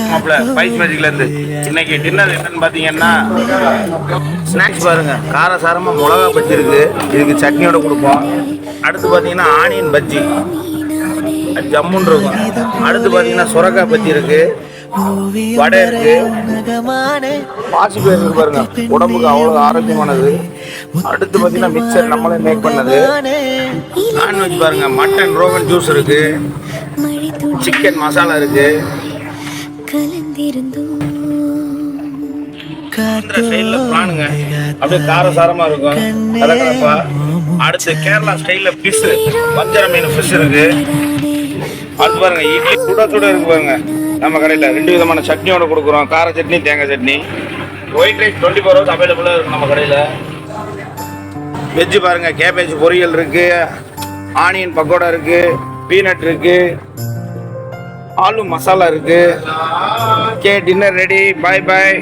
மாப்பிள்ள ஸ்பைஸ் மேஜிக்ல இருந்து இன்னைக்கு டின்னர் என்னன்னு பாத்தீங்கன்னா ஸ்நாக்ஸ் பாருங்க. காரசாரமா மிளகா பஜ்ஜி இருக்கு, இதுக்கு சட்னியோட கொடுப்போம். அடுத்து பாத்தீங்கன்னா ஆனியன் பஜ்ஜி ஜம்முன் இருக்கும். அடுத்து பாத்தீங்கன்னா சுரக்காய் பஜ்ஜி இருக்கு, வடை இருக்கு, பாசிப்பயிறு இருக்கு பாருங்க, உடம்புக்கு அவ்வளவு ஆரோக்கியமானது. அடுத்து பாத்தீங்கன்னா மிக்சர் நம்மளே மேக் பண்ணது. நான்வெஜ் பாருங்க, மட்டன் ரோகன் ஜூஸ் இருக்கு, சிக்கன் மசாலா இருக்கு. அப்படியே காரசாரமா இருக்கும், கலகலப்பா. அடுத்து கேரளா ஸ்டைல்ல ஃபிஷ், வஞ்சர மீன் ஃபிஷ் இருக்கு. அடுத்து பாருங்க இட்லி சுட சுட இருக்கு பாருங்க. நம்ம கடையில் 2 விதமான சட்னியோட கொடுக்குறோம், கார சட்னி, தேங்காய் சட்னி. ஒயிட் ரைஸ் 24 hours அவைலபிளாக இருக்கும் நம்ம கடையில். வெஜ்ஜு பாருங்க, கேபேஜ் பொரியல் இருக்கு, ஆனியன் பக்கோடா இருக்கு, பீனட் இருக்கு, ஆலு மசாலா இருக்கு. Okay, dinner ready. பாய் பாய்.